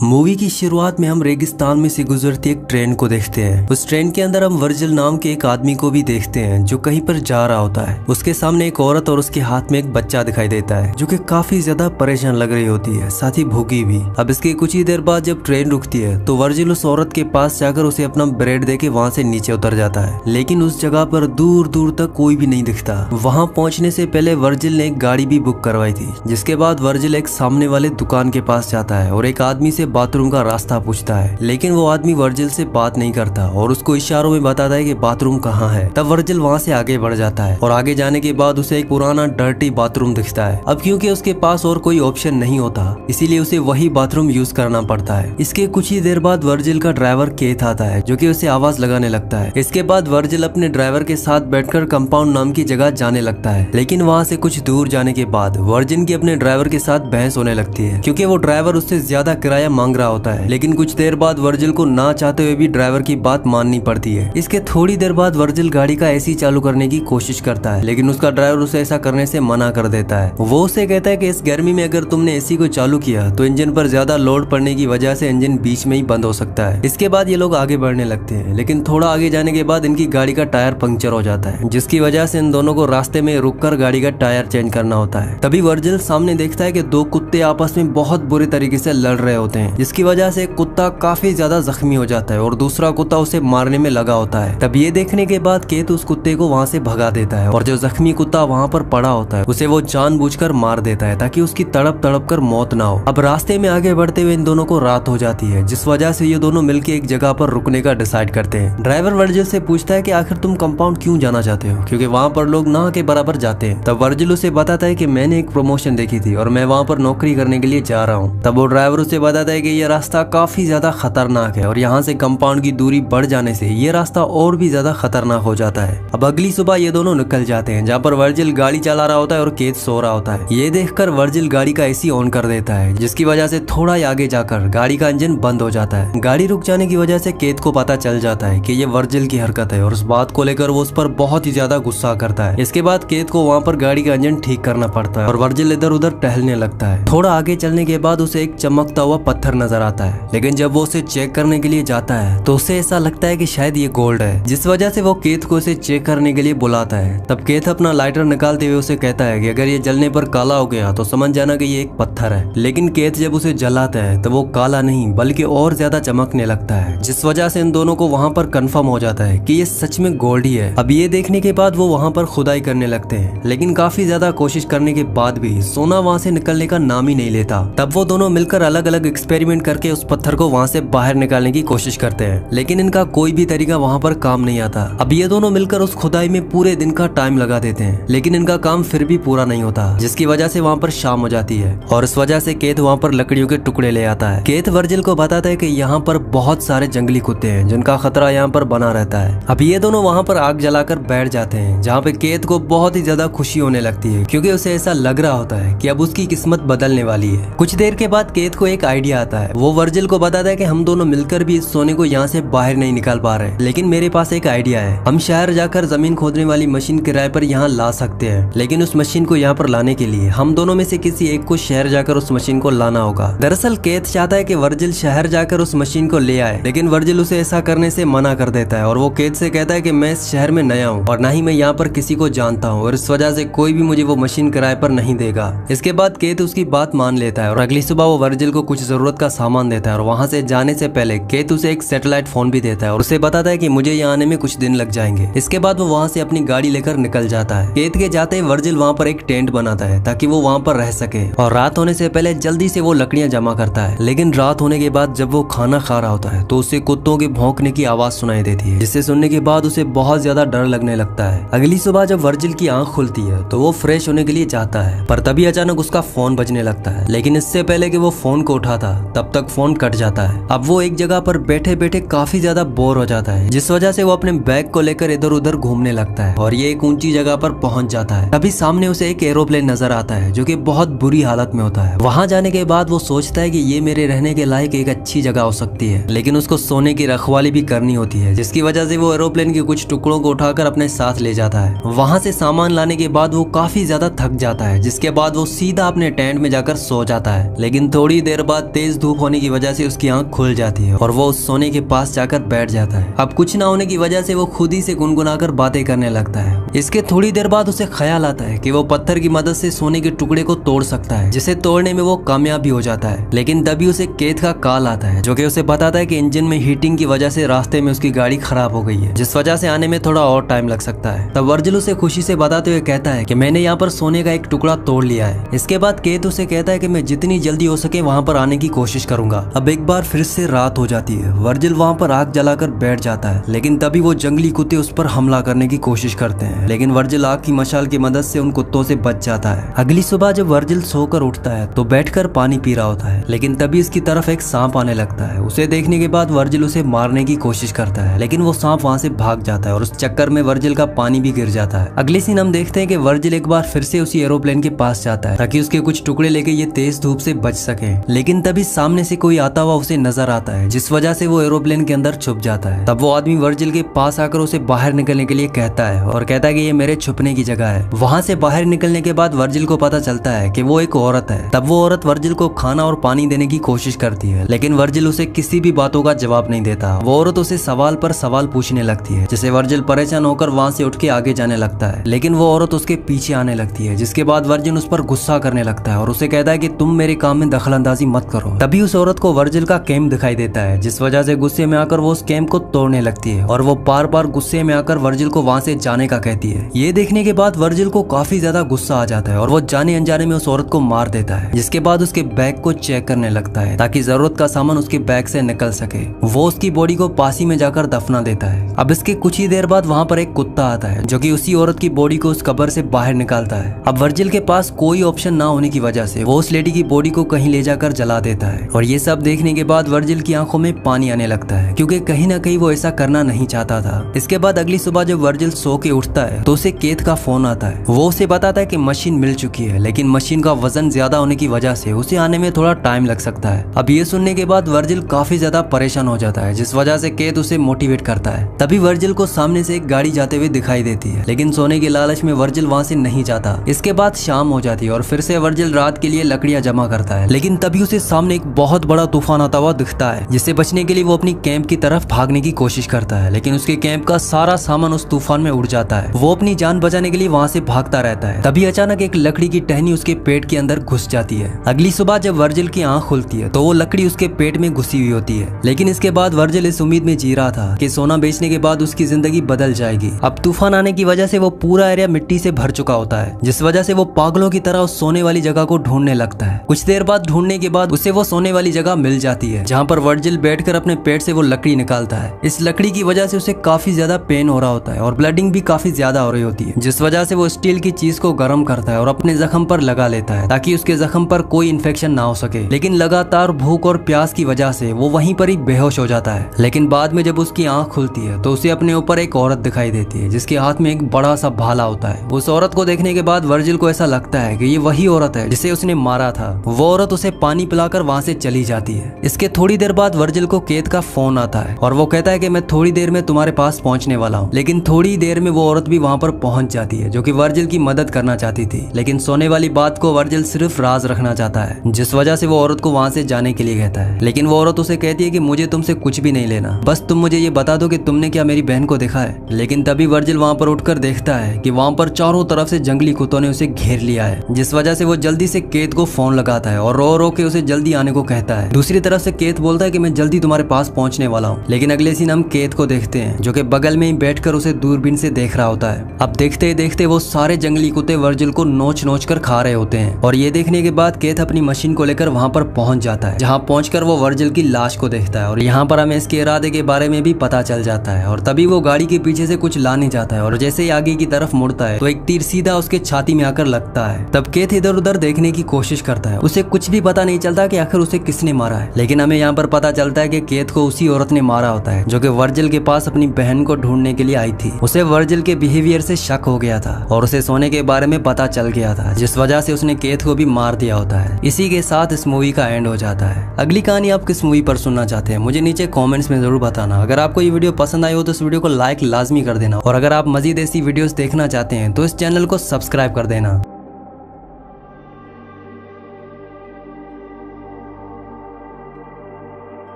Movie की शुरुआत में हम रेगिस्तान में से गुजरती एक ट्रेन को देखते हैं। उस ट्रेन के अंदर हम वर्जिल नाम के एक आदमी को भी देखते हैं जो कहीं पर जा रहा होता है। उसके सामने एक औरत और उसके हाथ में एक बच्चा दिखाई देता है जो कि काफी ज्यादा परेशान लग रही होती है, साथ ही भूखी भी। अब इसके कुछ ही देर बाद जब ट्रेन रुकती है तो वर्जिल उस औरत के पास जाकर उसे अपना ब्रेड देके वहाँ से नीचे उतर जाता है, लेकिन उस जगह पर दूर दूर तक कोई भी नहीं दिखता। वहाँ पहुँचने से पहले वर्जिल ने एक गाड़ी भी बुक करवाई थी। जिसके बाद वर्जिल एक सामने वाले दुकान के पास जाता है और एक आदमी से बाथरूम का रास्ता पूछता है, लेकिन वो आदमी वर्जिल से बात नहीं करता और उसको इशारों में बताता है कि बाथरूम कहाँ है। तब वर्जिल वहाँ से आगे बढ़ जाता है और आगे जाने के बाद उसे एक पुराना डर्टी बाथरूम दिखता है। अब क्योंकि उसके पास और कोई ऑप्शन नहीं होता, इसीलिए उसे वही बाथरूम यूज करना पड़ता है। इसके कुछ ही देर बाद वर्जिल का ड्राइवर केथ आता है जो कि उसे आवाज लगाने लगता है। इसके बाद वर्जिल अपने ड्राइवर के साथ बैठकर कंपाउंड नाम की जगह जाने लगता है, लेकिन वहाँ से कुछ दूर जाने के बाद वर्जिल की अपने ड्राइवर के साथ बहस होने लगती है क्योंकि वो ड्राइवर उससे ज्यादा किराया मांग रहा होता है। लेकिन कुछ देर बाद वर्जिल को ना चाहते हुए भी ड्राइवर की बात माननी पड़ती है। इसके थोड़ी देर बाद वर्जिल गाड़ी का एसी चालू करने की कोशिश करता है, लेकिन उसका ड्राइवर उसे ऐसा करने से मना कर देता है। वो उसे कहता है कि इस गर्मी में अगर तुमने एसी को चालू किया तो इंजन पर ज्यादा लोड पड़ने की वजह से इंजन बीच में ही बंद हो सकता है। इसके बाद ये लोग आगे बढ़ने लगते हैं, लेकिन थोड़ा आगे जाने के बाद इनकी गाड़ी का टायर पंक्चर हो जाता है, जिसकी वजह से इन दोनों को रास्ते में रुककर गाड़ी का टायर चेंज करना होता है। तभी वर्जिल सामने देखता है कि दो कुत्ते आपस में बहुत बुरे तरीके से लड़ रहे होते हैं, जिसकी वजह से एक कुत्ता काफी ज्यादा जख्मी हो जाता है और दूसरा कुत्ता उसे मारने में लगा होता है। तब ये देखने के बाद केत उस कुत्ते को वहाँ से भगा देता है और जो जख्मी कुत्ता वहाँ पर पड़ा होता है उसे वो जानबूझकर मार देता है ताकि उसकी तड़प तड़प कर मौत ना हो। अब रास्ते में आगे बढ़ते हुए इन दोनों को रात हो जाती है, जिस वजह से ये दोनों मिलकर एक जगह पर रुकने का डिसाइड करते हैं। ड्राइवर वर्जिल से पूछता है कि आखिर तुम कंपाउंड क्यों जाना चाहते हो, क्योंकि वहाँ पर लोग ना के बराबर जाते हैं। तब वर्जिल उसे बताता है कि मैंने एक प्रमोशन देखी थी और मैं वहाँ पर नौकरी करने के लिए जा रहा हूँ। तब वो ड्राइवर उसे बताता है कि ये रास्ता काफी ज्यादा खतरनाक है और यहाँ से कंपाउंड की दूरी बढ़ जाने से ये रास्ता और भी ज्यादा खतरनाक हो जाता है। अब अगली सुबह ये दोनों निकल जाते हैं, जहाँ पर वर्जिल गाड़ी चला रहा होता है और केत सो रहा होता है। ये देखकर वर्जिल गाड़ी का एसी ऑन कर देता है, जिसकी वजह से थोड़ा आगे जाकर गाड़ी का इंजन बंद हो जाता है। गाड़ी रुक जाने की वजह से केत को पता चल जाता है कि ये वर्जिल की हरकत है और उस बात को लेकर वो उस पर बहुत ही ज्यादा गुस्सा करता है। इसके बाद केत को वहाँ पर गाड़ी का इंजन ठीक करना पड़ता है और वर्जिल इधर उधर टहलने लगता है। थोड़ा आगे चलने के बाद उसे एक चमकता हुआ पत्थर नजर आता है, लेकिन जब वो उसे चेक करने के लिए जाता है तो उसे ऐसा लगता है कि शायद ये गोल्ड है, जिस वजह से वो केत को उसे चेक करने के लिए बुलाता है। तब केत अपना लाइटर निकालते हुए उसे कहता है कि अगर ये जलने पर काला हो गया तो समझ जाना कि ये एक पत्थर है। लेकिन केत जब उसे जलाता है तो वो काला नहीं बल्कि और ज्यादा चमकने लगता है, जिस वजह से इन दोनों को वहाँ पर कंफर्म हो जाता है कि ये सच में गोल्ड ही है। अब ये देखने के बाद वो वहाँ पर खुदाई करने लगते हैं, लेकिन काफी ज्यादा कोशिश करने के बाद भी सोना वहाँ से निकलने का नाम ही नहीं लेता। तब वो दोनों मिलकर अलग अलग एक्सपेरिमेंट करके उस पत्थर को वहाँ से बाहर निकालने की कोशिश करते हैं, लेकिन इनका कोई भी तरीका वहाँ पर काम नहीं आता। अब ये दोनों मिलकर उस खुदाई में पूरे दिन का टाइम लगा देते हैं, लेकिन इनका काम फिर भी पूरा नहीं होता, जिसकी वजह से वहाँ पर शाम हो जाती है और इस वजह से केत वहाँ पर लकड़ियों के टुकड़े ले आता है। केत वर्जिल को बताता है कि यहाँ पर बहुत सारे जंगली कुत्ते हैं जिनका खतरा यहाँ पर बना रहता है। अब ये दोनों वहाँ पर आग जलाकर बैठ जाते हैं, जहाँ पे केत को बहुत ही ज्यादा खुशी होने लगती है क्योंकि उसे ऐसा लग रहा होता है कि अब उसकी किस्मत बदलने वाली है। कुछ देर के बाद केत को एक आइडिया आता है। वो वर्जिल को बताता है कि हम दोनों मिलकर भी इस सोने को यहाँ से बाहर नहीं निकाल पा रहे, लेकिन मेरे पास एक आइडिया है। हम शहर जाकर जमीन खोदने वाली मशीन किराए पर यहाँ ला सकते हैं, लेकिन उस मशीन को यहाँ पर लाने के लिए हम दोनों में से किसी एक को शहर जाकर उस मशीन को लाना होगा। दरअसल केत चाहता है कि वर्जिल शहर जाकर उस मशीन को ले आए, लेकिन वर्जिल उसे ऐसा करने से मना कर देता है और वो केत से कहता है कि मैं इस शहर में नया हूँ और न ही मैं यहाँ पर किसी को जानता हूँ और इस वजह से कोई भी मुझे वो मशीन किराए पर नहीं देगा। इसके बाद केत उसकी बात मान लेता है और अगली सुबह वो वर्जिल को कुछ जरूरत का सामान देता है और वहाँ से जाने से पहले केत उसे एक सैटेलाइट फोन भी देता है और उसे बताता है कि मुझे यहाँ आने में कुछ दिन लग जाएंगे। इसके बाद वो वहाँ से अपनी गाड़ी लेकर निकल जाता है। केत के जाते ही वर्जिल वहाँ पर एक टेंट बनाता है ताकि वो वहाँ पर रह सके और रात होने से पहले जल्दी से वो लकड़ियाँ जमा करता है। लेकिन रात होने के बाद जब वो खाना खा रहा होता है तो उसे कुत्तों के भौंकने की आवाज सुनाई देती है, जिसे सुनने के बाद उसे बहुत ज्यादा डर लगने लगता है। अगली सुबह जब वर्जिल की आंख खुलती है तो वो फ्रेश होने के लिए जाता है, पर तभी अचानक उसका फोन बजने लगता है, लेकिन इससे पहले कि वो फोन को उठाता तब तक फोन कट जाता है। अब वो एक जगह पर बैठे बैठे काफी ज्यादा बोर हो जाता है, जिस वजह से वो अपने बैग को लेकर इधर उधर घूमने लगता है और ये एक ऊंची जगह पर पहुंच जाता है। तभी सामने उसे एक एरोप्लेन नजर आता है जो कि बहुत बुरी हालत में होता है। वहां जाने के बाद वो सोचता है कि ये मेरे रहने के लायक एक अच्छी जगह हो सकती है, लेकिन उसको सोने की रखवाली भी करनी होती है, जिसकी वजह से वो एरोप्लेन के कुछ टुकड़ों को उठाकर अपने साथ ले जाता है। वहां से सामान लाने के बाद वो काफी ज्यादा थक जाता है, जिसके बाद वो सीधा अपने टेंट में जाकर सो जाता है। लेकिन थोड़ी देर बाद तेज तेज धूप होने की वजह से उसकी आंख खुल जाती है और वो उस सोने के पास जाकर बैठ जाता है। अब कुछ ना होने की वजह से वो खुद ही से गुनगुनाकर बातें करने लगता है। इसके थोड़ी देर बाद उसे ख्याल आता है कि वो पत्थर की मदद से सोने के टुकड़े को तोड़ सकता है, जिसे तोड़ने में वो कामयाब भी हो जाता है। लेकिन तभी उसे केत का कॉल आता है जो कि उसे बताता है कि इंजन में हीटिंग की वजह से रास्ते में उसकी गाड़ी खराब हो गई है, जिस वजह से आने में थोड़ा और टाइम लग सकता है। तब वर्जिल उसे खुशी से बताते हुए कहता है कि मैंने यहाँ पर सोने का एक टुकड़ा तोड़ लिया है। इसके बाद केत उसे कहता है कि मैं जितनी जल्दी हो सके वहाँ पर आने की कोशिश करूंगा। अब एक बार फिर से रात हो जाती है। वर्जिल वहाँ पर आग जलाकर बैठ जाता है, लेकिन तभी वो जंगली कुत्ते उस पर हमला करने की कोशिश करते हैं, लेकिन वर्जिल आग की मशाल की मदद से उन कुत्तों से बच जाता है। अगली सुबह जब वर्जिल सोकर उठता है तो बैठकर पानी पी रहा होता है, लेकिन तभी इसकी तरफ एक सांप आने लगता है। उसे देखने के बाद वर्जिल उसे मारने की कोशिश करता है, लेकिन वो सांप वहाँ से भाग जाता है और उस चक्कर में वर्जिल का पानी भी गिर जाता है। अगले सीन हम देखते हैं कि वर्जिल एक बार फिर से उसी एरोप्लेन के पास जाता है ताकि उसके कुछ टुकड़े लेके ये तेज धूप से बच सके, लेकिन तभी सामने से कोई आता हुआ उसे नजर आता है, जिस वजह से वो एरोप्लेन के अंदर छुप जाता है। तब वो आदमी वर्जिल के पास आकर उसे बाहर निकलने के लिए कहता है और कहता है कि ये मेरे छुपने की जगह है। वहाँ से बाहर निकलने के बाद वर्जिल को पता चलता है कि वो एक औरत है। तब वो औरत वर्जिल को खाना और पानी देने की कोशिश करती है, लेकिन वर्जिल उसे किसी भी बातों का जवाब नहीं देता। वो औरत उसे सवाल पर सवाल पूछने लगती है, जिससे वर्जिल परेशान होकर वहाँ से उठ के आगे जाने लगता है, लेकिन वो औरत उसके पीछे आने लगती है, जिसके बाद वर्जिल उस पर गुस्सा करने लगता है और उसे कहता है कि तुम मेरे काम में दखलंदाजी मत करो। तभी उस औरत को वर्जिल का कैंप दिखाई देता है, जिस वजह से गुस्से में आकर वो उस कैंप को तोड़ने लगती है और वो बार बार गुस्से में आकर वर्जिल को वहाँ से जाने का कहती है। ये देखने के बाद वर्जिल को काफी ज्यादा गुस्सा आ जाता है और वो जाने अनजाने में उस औरत को मार देता है, जिसके बाद उसके बैग को चेक करने लगता है ताकि जरूरत का सामान उसके बैग से निकल सके। वो उसकी बॉडी को पास ही में जाकर दफना देता है। अब इसके कुछ ही देर बाद वहाँ पर एक कुत्ता आता है जो कि उसी औरत की बॉडी को उस कब्र से बाहर निकालता है। अब वर्जिल के पास कोई ऑप्शन ना होने की वजह से वो उस लेडी की बॉडी को कहीं ले जाकर जला देता है और ये सब देखने के बाद वर्जिल की आंखों में पानी आने लगता है, क्योंकि कहीं ना कहीं वो ऐसा करना नहीं चाहता था। इसके बाद अगली सुबह जब वर्जिल सो के उठता है तो उसे केत का फोन आता है। वो उसे बताता है कि मशीन मिल चुकी है, लेकिन मशीन का वजन ज्यादा होने की वजह से उसे आने में थोड़ा टाइम लग सकता है। अब ये सुनने के बाद वर्जिल काफी ज्यादा परेशान हो जाता है, जिस वजह से केत उसे मोटिवेट करता है। तभी वर्जिल को सामने से एक गाड़ी जाते हुए दिखाई देती है, लेकिन सोने के लालच में वर्जिल वहाँ से नहीं जाता। इसके बाद शाम हो जाती है और फिर से वर्जिल रात के लिए लकड़ियां जमा करता है, लेकिन तभी उसे सामने एक बहुत बड़ा तूफान आता हुआ दिखता है, जिससे बचने के लिए वो अपनी कैंप की तरफ भागने की कोशिश करता है, लेकिन उसके कैंप का सारा सामान उस तूफान में उड़ जाता है। वो अपनी जान बचाने के लिए वहाँ से भागता रहता है। तभी अचानक एक लकड़ी की टहनी उसके पेट के अंदर घुस जाती है। अगली सुबह जब वर्जिल की आंख खुलती है तो वो लकड़ी उसके पेट में घुसी हुई होती है, लेकिन इसके बाद वर्जिल इस उम्मीद में जी रहा था कि सोना बेचने के बाद उसकी जिंदगी बदल जाएगी। अब तूफान आने की वजह से वो पूरा एरिया मिट्टी से भर चुका होता है, जिस वजह से वो पागलों की तरह उस सोने वाली जगह को ढूंढने लगता है। कुछ देर बाद ढूंढने के बाद उसे वो सोने वाली जगह मिल जाती है, जहाँ पर वर्जिल बैठकर अपने पेट से वो लकड़ी निकालता है। इस लकड़ी की वजह से उसे काफी ज्यादा पेन हो रहा होता है और ब्लडिंग भी काफी ज्यादा हो रही होती है, जिस वजह से वो स्टील की चीज को गर्म करता है और अपने जख्म पर लगा लेता है ताकि उसके जख्म पर कोई इन्फेक्शन ना हो सके। लेकिन लगातार भूख और प्यास की वजह से वो वहीं पर ही बेहोश हो जाता है। लेकिन बाद में जब उसकी आंख खुलती है तो उसे अपने ऊपर एक औरत दिखाई देती है, जिसके हाथ में एक बड़ा सा भाला होता है। उस औरत को देखने के बाद वर्जिल को ऐसा लगता है कि ये वही औरत है जिसे उसने मारा था। वो औरत उसे पानी पिलाकर वहाँ से चली जाती है। इसके थोड़ी देर बाद वर्जिल को केत का फोन आता है और वो कहता है कि मैं थोड़ी देर में तुम्हारे पास पहुंचने वाला हूँ। लेकिन थोड़ी देर में वो औरत भी वहाँ पर पहुंच जाती है, जो कि वर्जिल की मदद करना चाहती थी, लेकिन सोने वाली बात को वर्जिल सिर्फ राज रखना चाहता है, जिस वजह से वो औरत को वहाँ से जाने के लिए कहता है। लेकिन वो औरत उसे कहती है कि मुझे तुमसे कुछ भी नहीं लेना, बस तुम मुझे ये बता दो कि तुमने क्या मेरी बहन को देखा है। लेकिन तभी वर्जिल वहाँ पर उठकर देखता है कि वहाँ पर चारों तरफ से जंगली कुत्तों ने उसे घेर लिया है, जिस वजह से वो जल्दी से केत को फोन लगाता है और रो रो के उसे जल्दी आने को कहता है। दूसरी तरफ से केत बोलता है कि मैं जल्दी तुम्हारे पास पहुंचने वाला हूँ। लेकिन अगले सीन हम केत को देखते हैं, जो कि बगल में ही बैठकर उसे दूरबीन से देख रहा होता है। अब देखते ही देखते वो सारे जंगली कुत्ते वर्जिल को नोच नोच कर खा रहे होते हैं और ये देखने के बाद केत अपनी मशीन को लेकर वहाँ पर पहुंच जाता है, जहाँ पहुंचकर वो वर्जिल की लाश को देखता है और यहाँ पर हमें इसके इरादे के बारे में भी पता चल जाता है। और तभी वो गाड़ी के पीछे से कुछ लाने जाता है और जैसे ही आगे की तरफ मुड़ता है तो एक तीर सीधा उसके छाती में आकर लगता है। तब केत इधर उधर देखने की कोशिश करता है, उसे कुछ भी पता नहीं चलता कि आखिर उसे किसने मारा है। लेकिन हमें यहाँ पर पता चलता है कि केत को उसी औरत ने मारा होता है, जो कि वर्जिल के पास अपनी बहन को ढूंढने के लिए आई थी। उसे वर्जिल के बिहेवियर से शक हो गया था और उसे सोने के बारे में पता चल गया था, जिस वजह से उसने केत को भी मार दिया होता है। इसी के साथ इस मूवी का एंड हो जाता है। अगली कहानी आप किस मूवी पर सुनना चाहते हैं मुझे नीचे कमेंट्स में जरूर बताना। अगर आपको ये वीडियो पसंद आई हो तो इस वीडियो को लाइक लाजमी कर देना और अगर आप मजीद ऐसी वीडियोस देखना चाहते हैं तो इस चैनल को सब्सक्राइब कर देना।